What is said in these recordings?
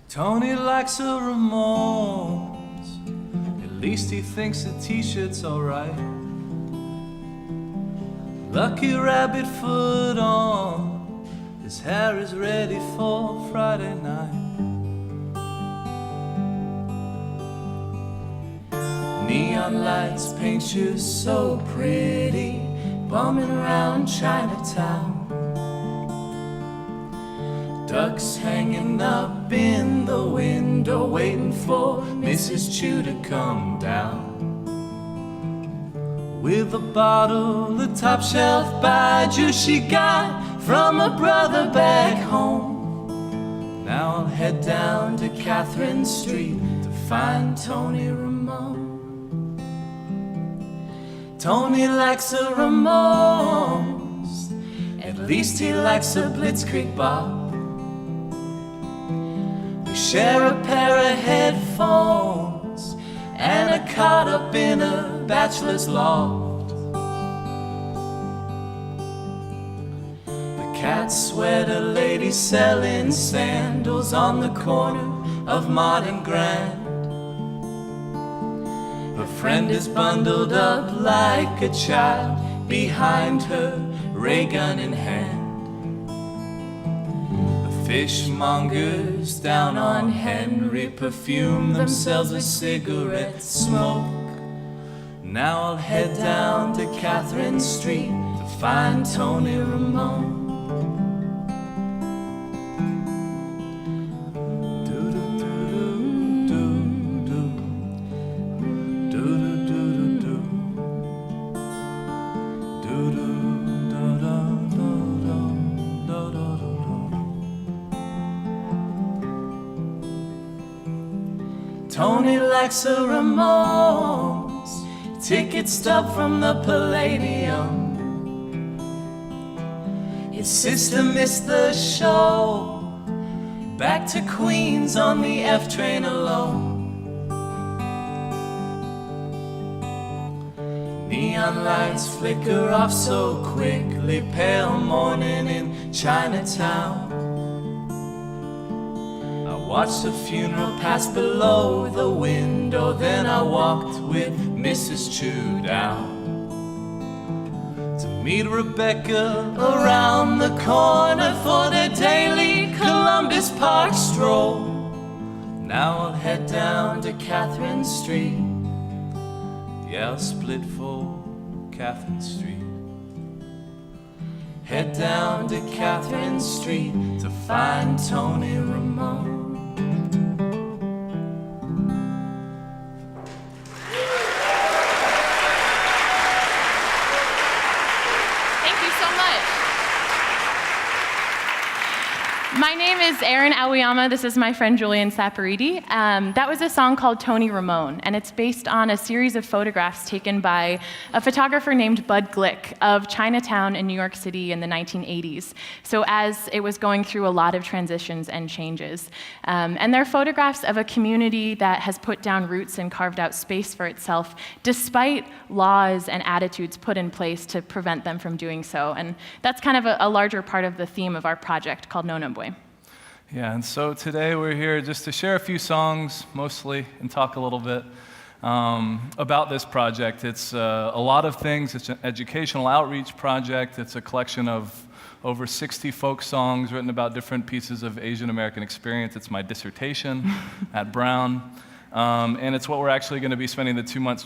Tony likes a Ramones, at least he thinks the t-shirt's alright. Lucky rabbit foot on, his hair is ready for Friday night. Neon lights paint you so pretty, bumming around Chinatown. Ducks hanging up in the window, waiting for Mrs. Chu to come down. With a bottle of top shelf baijiu she got from a brother back home. Now I'll head down to Catherine Street to find Tony Ramone. Tony likes a Ramones, at least he likes a Blitzkrieg Bop. We share a pair of headphones and a cot up in a bachelor's loft. The cat sweater lady selling sandals on the corner of Mott and Grand. Her friend is bundled up like a child behind her, ray gun in hand. The fishmongers down on Henry perfume themselves with cigarette smoke. Now I'll head down to Catherine Street to find Tony Ramone. Tony likes a Ramones, ticket stub from the Palladium. His sister missed the show, back to Queens on the F train alone. Neon lights flicker off so quickly, pale morning in Chinatown. Watched the funeral pass below the window, then I walked with Mrs. Chu down to meet Rebecca around the corner for their daily Columbus Park stroll. Now I'll head down to Catherine Street. Yeah, I'll split for Catherine Street. Head down to Catherine Street to find Tony Ramone. My name is Erin Aoyama. This is my friend Julian Saporiti. That was a song called Tony Ramone, and it's based on a series of photographs taken by a photographer named Bud Glick of Chinatown in New York City in the 1980s. So as it was going through a lot of transitions and changes. And they're photographs of a community that has put down roots and carved out space for itself, despite laws and attitudes put in place to prevent them from doing so. And that's kind of a larger part of the theme of our project called No No Boy. Yeah, and so today we're here just to share a few songs, mostly, and talk a little bit about this project. It's a lot of things. It's an educational outreach project. It's a collection of over 60 folk songs written about different pieces of Asian American experience. It's my dissertation at Brown. And it's what we're actually going to be spending the next 2 months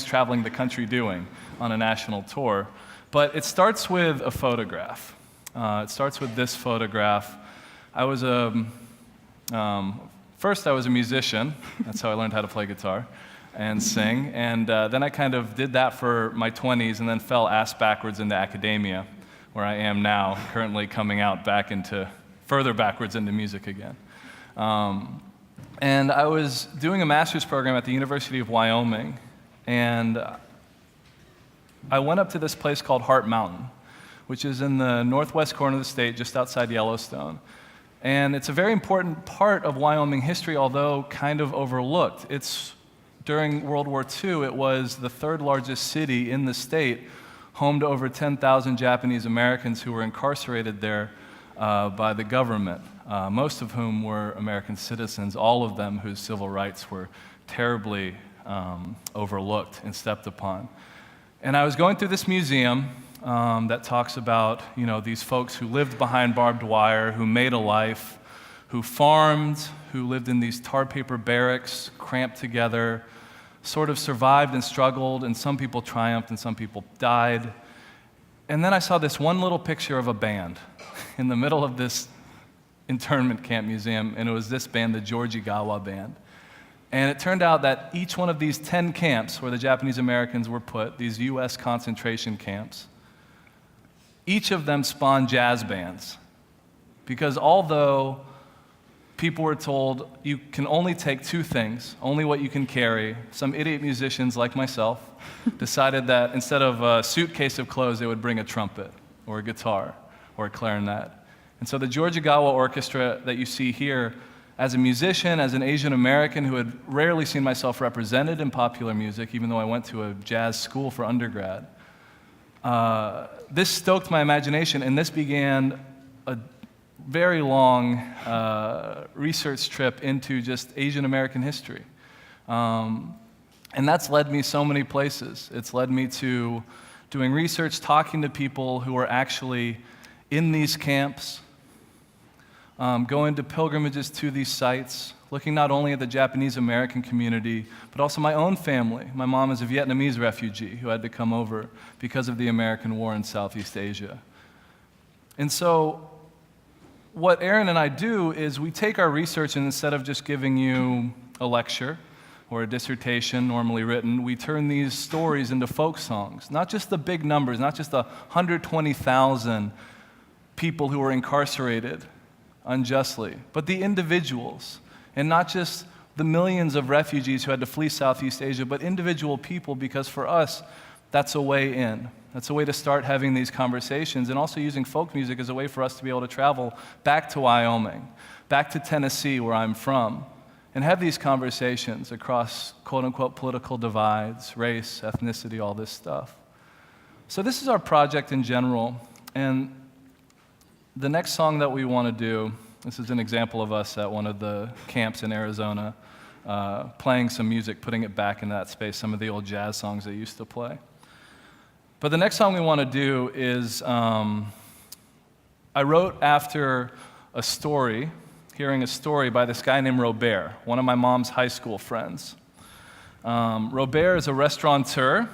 traveling the country doing on a national tour. But it starts with a photograph. It starts with this photograph. First I was a musician. That's how I learned how to play guitar and sing. And then I kind of did that for my 20s and then fell ass backwards into academia, where I am now, currently coming out further backwards into music again. And I was doing a master's program at the University of Wyoming, and I went up to this place called Heart Mountain, which is in the northwest corner of the state, just outside Yellowstone. And it's a very important part of Wyoming history, although kind of overlooked. During World War II, it was the third largest city in the state, home to over 10,000 Japanese Americans who were incarcerated there by the government. most of whom were American citizens, all of them whose civil rights were terribly overlooked and stepped upon. And I was going through this museum that talks about, these folks who lived behind barbed wire, who made a life, who farmed, who lived in these tar paper barracks, cramped together, sort of survived and struggled, and some people triumphed and some people died. And then I saw this one little picture of a band in the middle of this internment camp museum, and it was this band, the WWII Band. And it turned out that each one of these 10 camps where the Japanese Americans were put, these US concentration camps, each of them spawned jazz bands. Because although people were told you can only take two things, only what you can carry, some idiot musicians like myself decided that instead of a suitcase of clothes, they would bring a trumpet or a guitar or a clarinet. And so the WWII Orchestra that you see here, as a musician, as an Asian American who had rarely seen myself represented in popular music, even though I went to a jazz school for undergrad, this stoked my imagination, and this began a very long research trip into just Asian American history. And that's led me so many places. It's led me to doing research, talking to people who are actually in these camps, going to pilgrimages to these sites, looking not only at the Japanese American community, but also my own family. My mom is a Vietnamese refugee who had to come over because of the American war in Southeast Asia. And so what Erin and I do is we take our research, and instead of just giving you a lecture or a dissertation normally written, we turn these stories into folk songs. Not just the big numbers, not just the 120,000 people who were incarcerated unjustly, but the individuals, and not just the millions of refugees who had to flee Southeast Asia, but individual people, because for us, that's a way in. That's a way to start having these conversations, and also using folk music as a way for us to be able to travel back to Wyoming, back to Tennessee, where I'm from, and have these conversations across quote-unquote political divides, race, ethnicity, all this stuff. So this is our project in general, and the next song that we want to do, this is an example of us at one of the camps in Arizona, playing some music, putting it back in that space, some of the old jazz songs they used to play. But the next song we want to do is, I wrote after a story, hearing a story by this guy named Robert, one of my mom's high school friends. Robert is a restaurateur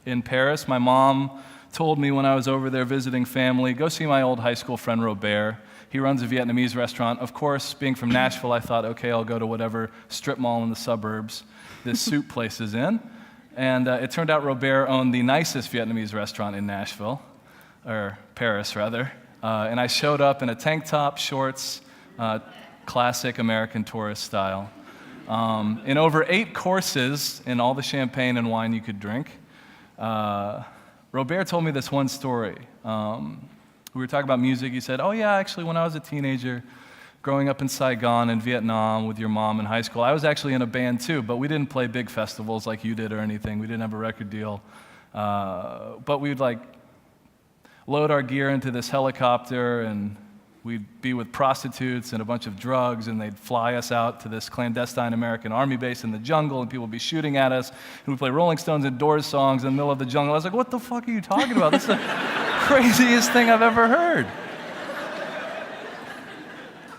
in Paris. My mom told me when I was over there visiting family, go see my old high school friend Robert. He runs a Vietnamese restaurant. Of course, being from Nashville, I thought, okay, I'll go to whatever strip mall in the suburbs this soup place is in. And it turned out Robert owned the nicest Vietnamese restaurant in Nashville, or Paris rather. And I showed up in a tank top, shorts, classic American tourist style, in over 8 courses in all the champagne and wine you could drink. Robert told me this one story. We were talking about music. He said, oh yeah, actually when I was a teenager, growing up in Saigon in Vietnam with your mom in high school, I was actually in a band too, but we didn't play big festivals like you did or anything. We didn't have a record deal. But we'd load our gear into this helicopter, and we'd be with prostitutes and a bunch of drugs, and they'd fly us out to this clandestine American Army base in the jungle, and people would be shooting at us, and we'd play Rolling Stones and Doors songs in the middle of the jungle. I was like, what the fuck are you talking about? This is the craziest thing I've ever heard.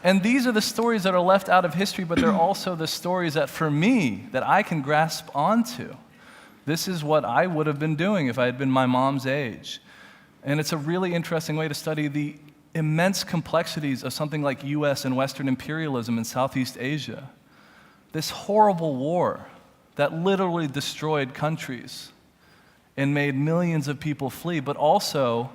And these are the stories that are left out of history, but they're also the stories that, for me, that I can grasp onto. This is what I would have been doing if I had been my mom's age. And it's a really interesting way to study the immense complexities of something like US and Western imperialism in Southeast Asia. This horrible war that literally destroyed countries and made millions of people flee, but also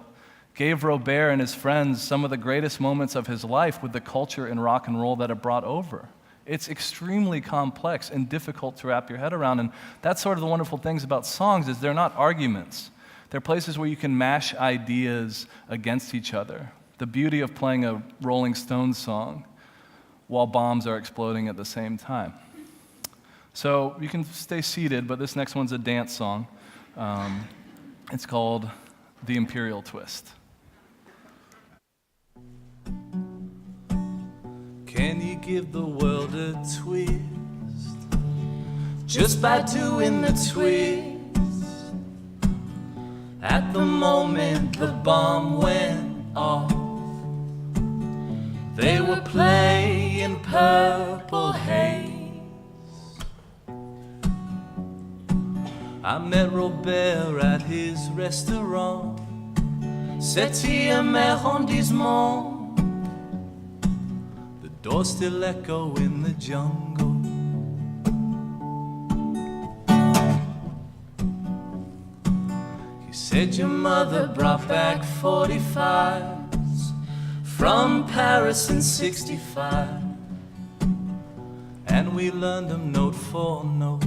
gave Robert and his friends some of the greatest moments of his life with the culture and rock and roll that it brought over. It's extremely complex and difficult to wrap your head around, and that's sort of the wonderful things about songs is they're not arguments. They're places where you can mash ideas against each other. The beauty of playing a Rolling Stones song while bombs are exploding at the same time. So you can stay seated, but this next one's a dance song. It's called The Imperial Twist. you give the world a twist? Just by doing the twist. At the moment the bomb went off, they were playing Purple Haze. I met Robert at his restaurant, 7e arrondissement. The doors still echo in the jungle. He said your mother brought back 45s from Paris in 65, and we learned them note for note.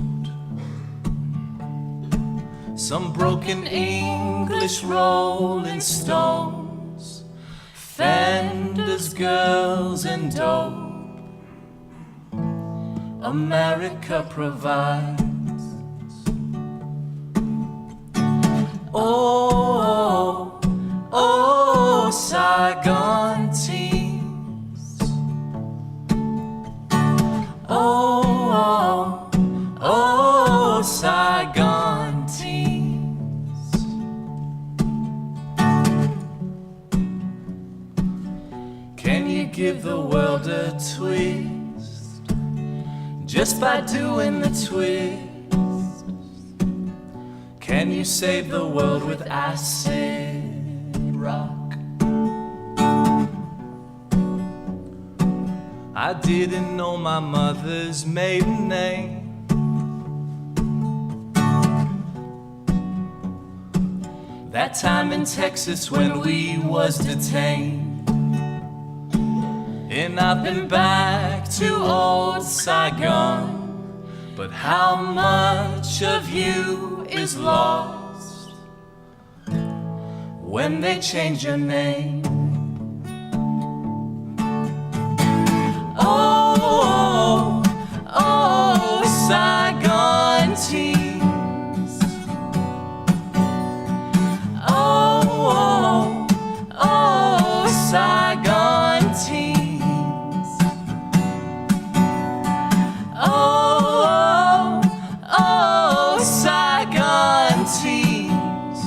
Some broken English Rolling Stones, Fenders, girls, and dope. America provides. Oh, oh, oh, Saigon teens. Oh, oh, oh, Saigon teens. Can you give the world a twist? Just by doing the twist. Can you save the world with acid rock? I didn't know my mother's maiden name. That time in Texas when we was detained. And I've been back to old Saigon. But how much of you is lost when they change your name? Oh, oh, oh, Saigon teens. Oh, oh, oh, Saigon teens. Oh, oh, Saigon teens.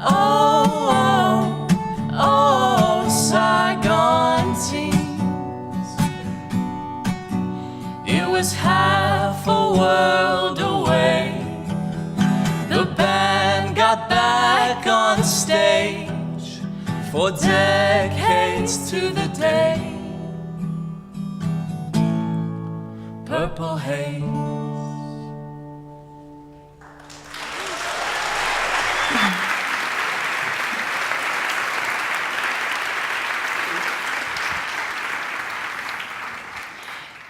Oh, oh, Saigon teens. It was half a world away. The band got back on stage for decades to the day. Purple Haze.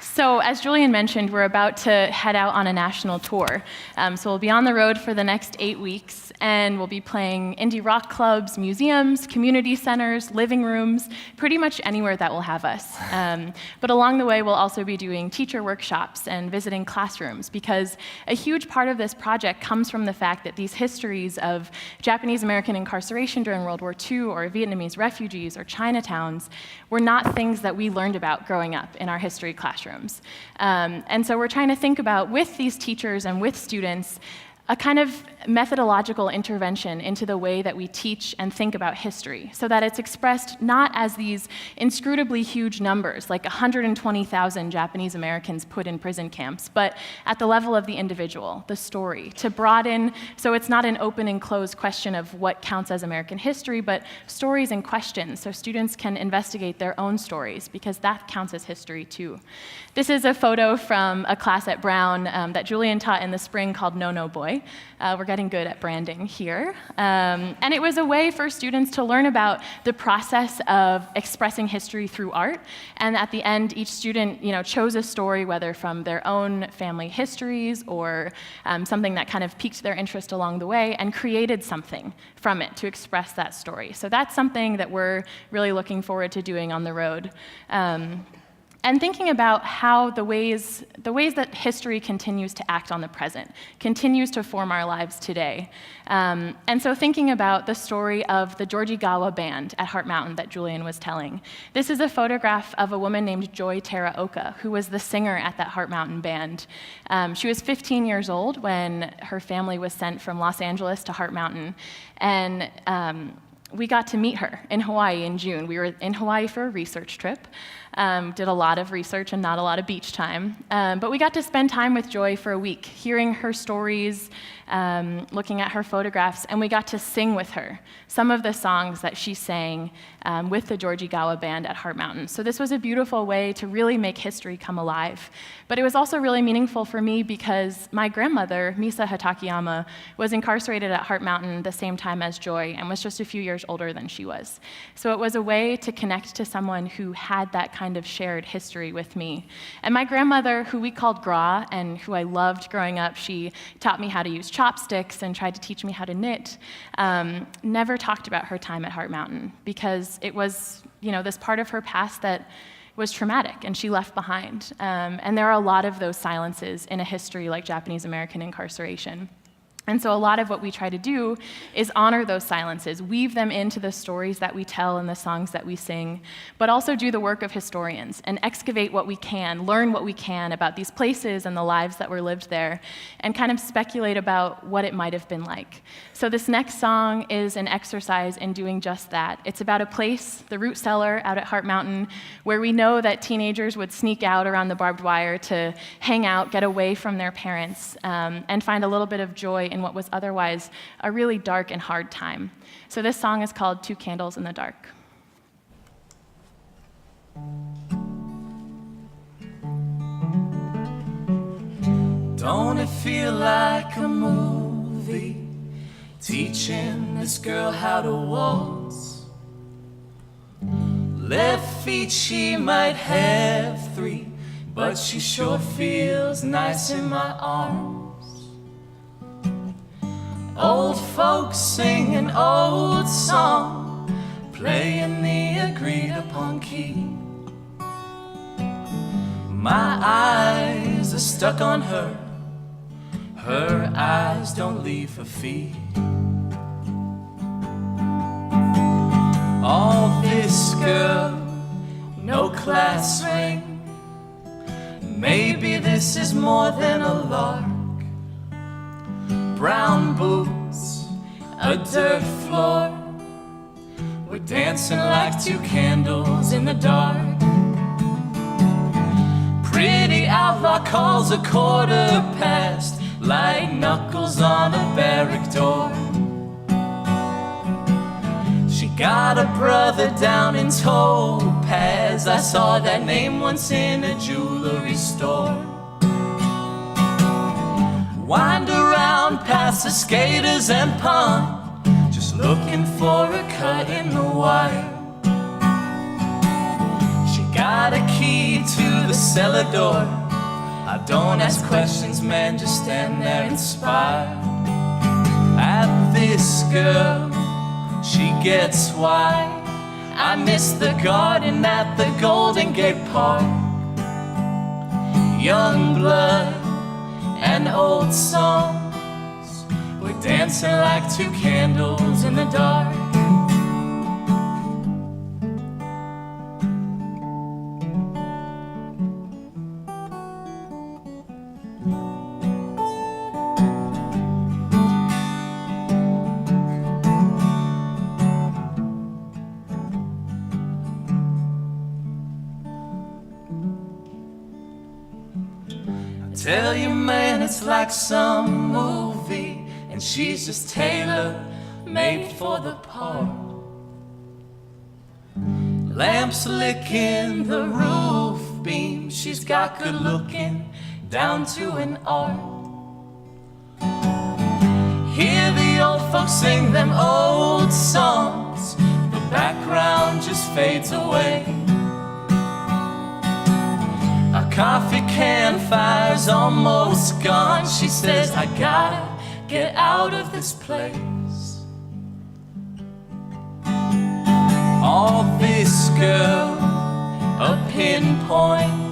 So, as Julian mentioned, we're about to head out on a national tour. So we'll be on the road for the next 8 weeks, and we'll be playing indie rock clubs, museums, community centers, living rooms, pretty much anywhere that will have us. But along the way, we'll also be doing teacher workshops and visiting classrooms, because a huge part of this project comes from the fact that these histories of Japanese American incarceration during World War II, or Vietnamese refugees, or Chinatowns, were not things that we learned about growing up in our history classrooms. And so we're trying to think about, with these teachers and with students, a kind of methodological intervention into the way that we teach and think about history, so that it's expressed not as these inscrutably huge numbers, like 120,000 Japanese Americans put in prison camps, but at the level of the individual, the story, to broaden, so it's not an open and closed question of what counts as American history, but stories and questions, so students can investigate their own stories, because that counts as history too. This is a photo from a class at Brown that Julian taught in the spring called No No Boy. We're getting good at branding here. And it was a way for students to learn about the process of expressing history through art. And at the end, each student, chose a story, whether from their own family histories or something that kind of piqued their interest along the way, and created something from it to express that story. So that's something that we're really looking forward to doing on the road. and thinking about how the ways that history continues to act on the present, continues to form our lives today. And so thinking about the story of the Georgie-gawa band at Heart Mountain that Julian was telling. This is a photograph of a woman named Joy Teraoka, who was the singer at that Heart Mountain band. She was 15 years old when her family was sent from Los Angeles to Heart Mountain, and we got to meet her in Hawaii in June. We were in Hawaii for a research trip, did a lot of research and not a lot of beach time, but we got to spend time with Joy for a week, hearing her stories, looking at her photographs, and we got to sing with her some of the songs that she sang with the Georgie-gawa band at Heart Mountain. So this was a beautiful way to really make history come alive. But it was also really meaningful for me because my grandmother, Misa Hatakeyama, was incarcerated at Heart Mountain the same time as Joy and was just a few years older than she was. So it was a way to connect to someone who had that kind of shared history with me. And my grandmother, who we called Gra and who I loved growing up, she taught me how to use chopsticks and tried to teach me how to knit, never talked about her time at Heart Mountain because it was, this part of her past that was traumatic and she left behind. And there are a lot of those silences in a history like Japanese American incarceration. And so a lot of what we try to do is honor those silences, weave them into the stories that we tell and the songs that we sing, but also do the work of historians and excavate what we can, learn what we can about these places and the lives that were lived there, and kind of speculate about what it might have been like. So this next song is an exercise in doing just that. It's about a place, the Root Cellar out at Heart Mountain, where we know that teenagers would sneak out around the barbed wire to hang out, get away from their parents, and find a little bit of joy in what was otherwise a really dark and hard time. So this song is called Two Candles in the Dark. Don't it feel like a movie, teaching this girl how to waltz? Left feet she might have 3, but she sure feels nice in my arms. Old folks sing an old song, playing the agreed upon key. My eyes are stuck on her, her eyes don't leave her feet. All this girl, no class ring, maybe this is more than a lark. Brown boots, a dirt floor, we're dancing like two candles in the dark. Pretty outlaw calls a 1/4 like knuckles on a barrack door. She got a brother down in Topaz, I saw that name once in a jewelry store. Wind around past the skaters and pond, just looking for a cut in the wire. She got a key to the cellar door, I don't ask questions, man, just stand there inspired. At this girl, she gets why I miss the garden at the Golden Gate Park. Young blood and old songs, we're dancing like two candles in the dark. Tell you, man, it's like some movie, and she's just tailor-made for the part. Lamps licking the roof beam, she's got good looking down to an art. Hear the old folks sing them old songs, the background just fades away. A coffee can fire's almost gone, she says, I gotta get out of this place. All this girl, a pinpoint,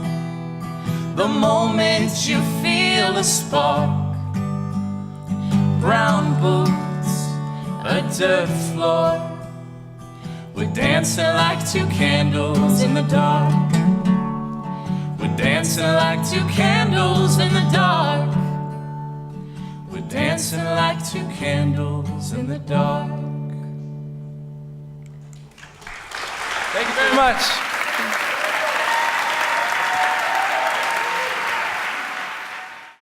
The moment you feel the spark. Brown boots, a dirt floor. We're dancing like two candles in the dark. We're dancing like two candles in the dark. We're dancing like two candles in the dark. Thank you very much.